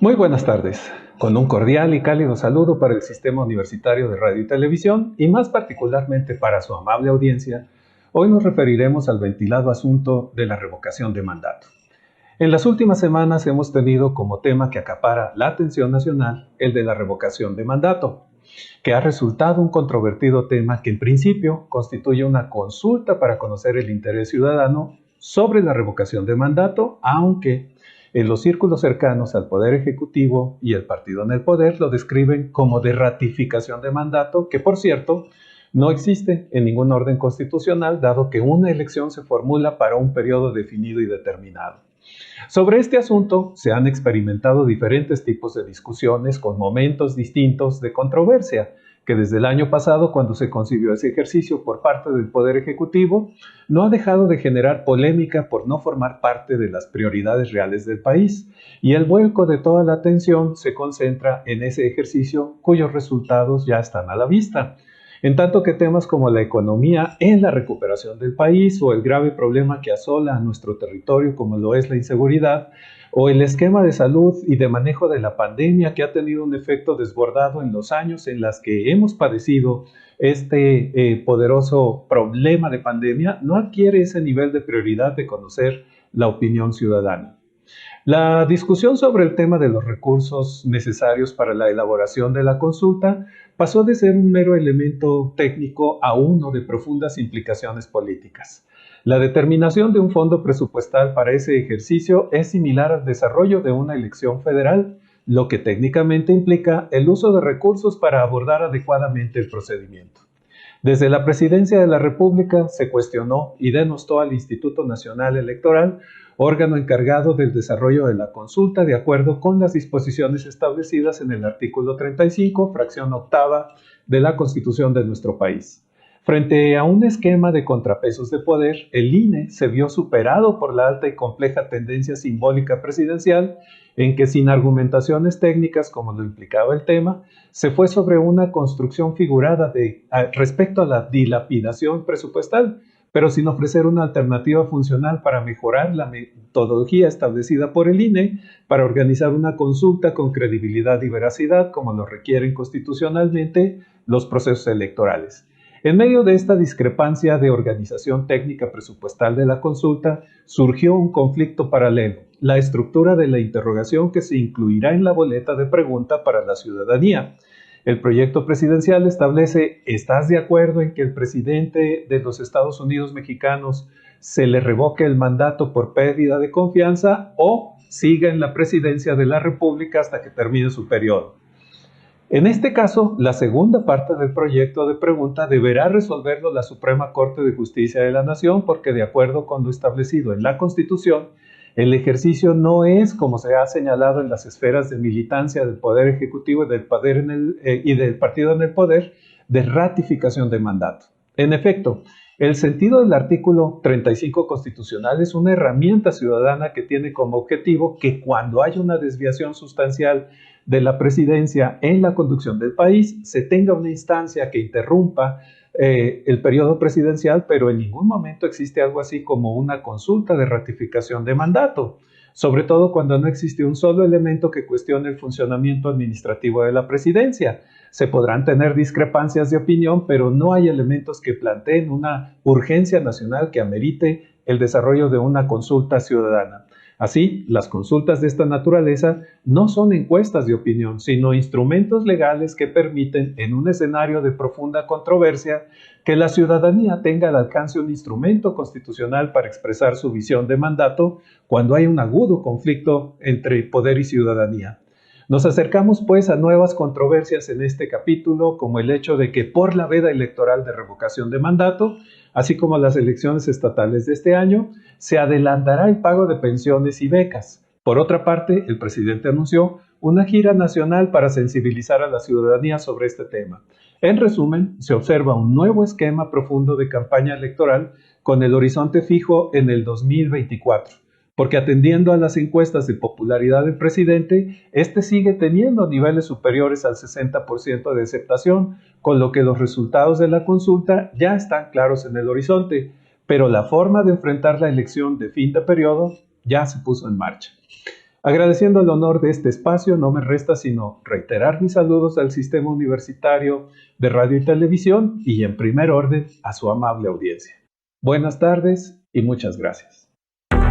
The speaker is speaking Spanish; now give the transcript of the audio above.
Muy buenas tardes, con un cordial y cálido saludo para el Sistema Universitario de Radio y Televisión y más particularmente para su amable audiencia. Hoy nos referiremos al ventilado asunto de la revocación de mandato. En las últimas semanas hemos tenido como tema que acapara la atención nacional el de la revocación de mandato, que ha resultado un controvertido tema que en principio constituye una consulta para conocer el interés ciudadano sobre la revocación de mandato, aunque en los círculos cercanos al Poder Ejecutivo y el partido en el poder lo describen como de ratificación de mandato, que por cierto no existe en ningún orden constitucional, dado que una elección se formula para un periodo definido y determinado. Sobre este asunto se han experimentado diferentes tipos de discusiones con momentos distintos de controversia, que desde el año pasado, cuando se concibió ese ejercicio por parte del Poder Ejecutivo, no ha dejado de generar polémica por no formar parte de las prioridades reales del país, y el vuelco de toda la atención se concentra en ese ejercicio cuyos resultados ya están a la vista. En tanto que temas como la economía en la recuperación del país o el grave problema que asola a nuestro territorio como lo es la inseguridad o el esquema de salud y de manejo de la pandemia que ha tenido un efecto desbordado en los años en los que hemos padecido este poderoso problema de pandemia, no adquiere ese nivel de prioridad de conocer la opinión ciudadana. La discusión sobre el tema de los recursos necesarios para la elaboración de la consulta pasó de ser un mero elemento técnico a uno de profundas implicaciones políticas. La determinación de un fondo presupuestal para ese ejercicio es similar al desarrollo de una elección federal, lo que técnicamente implica el uso de recursos para abordar adecuadamente el procedimiento. Desde la Presidencia de la República se cuestionó y denostó al Instituto Nacional Electoral, órgano encargado del desarrollo de la consulta de acuerdo con las disposiciones establecidas en el artículo 35, fracción octava de la Constitución de nuestro país. Frente a un esquema de contrapesos de poder, el INE se vio superado por la alta y compleja tendencia simbólica presidencial en que sin argumentaciones técnicas como lo implicaba el tema, se fue sobre una construcción figurada respecto a la dilapidación presupuestal, pero sin ofrecer una alternativa funcional para mejorar la metodología establecida por el INE para organizar una consulta con credibilidad y veracidad como lo requieren constitucionalmente los procesos electorales. En medio de esta discrepancia de organización técnica presupuestal de la consulta, surgió un conflicto paralelo, la estructura de la interrogación que se incluirá en la boleta de pregunta para la ciudadanía. El proyecto presidencial establece: ¿estás de acuerdo en que el presidente de los Estados Unidos mexicanos se le revoque el mandato por pérdida de confianza o siga en la presidencia de la República hasta que termine su periodo? En este caso, la segunda parte del proyecto de pregunta deberá resolverlo la Suprema Corte de Justicia de la Nación porque, de acuerdo con lo establecido en la Constitución, el ejercicio no es, como se ha señalado en las esferas de militancia del Poder Ejecutivo y del partido en el poder, de ratificación de mandato. En efecto, el sentido del artículo 35 constitucional es una herramienta ciudadana que tiene como objetivo que cuando haya una desviación sustancial de la presidencia en la conducción del país, se tenga una instancia que interrumpa el periodo presidencial, pero en ningún momento existe algo así como una consulta de ratificación de mandato, sobre todo cuando no existe un solo elemento que cuestione el funcionamiento administrativo de la presidencia. Se podrán tener discrepancias de opinión, pero no hay elementos que planteen una urgencia nacional que amerite el desarrollo de una consulta ciudadana. Así, las consultas de esta naturaleza no son encuestas de opinión, sino instrumentos legales que permiten, en un escenario de profunda controversia, que la ciudadanía tenga al alcance un instrumento constitucional para expresar su visión de mandato cuando hay un agudo conflicto entre poder y ciudadanía. Nos acercamos pues a nuevas controversias en este capítulo, como el hecho de que por la veda electoral de revocación de mandato, así como las elecciones estatales de este año, se adelantará el pago de pensiones y becas. Por otra parte, el presidente anunció una gira nacional para sensibilizar a la ciudadanía sobre este tema. En resumen, se observa un nuevo esquema profundo de campaña electoral con el horizonte fijo en el 2024. Porque atendiendo a las encuestas de popularidad del presidente, este sigue teniendo niveles superiores al 60% de aceptación, con lo que los resultados de la consulta ya están claros en el horizonte, pero la forma de enfrentar la elección de fin de periodo ya se puso en marcha. Agradeciendo el honor de este espacio, no me resta sino reiterar mis saludos al Sistema Universitario de Radio y Televisión y en primer orden a su amable audiencia. Buenas tardes y muchas gracias.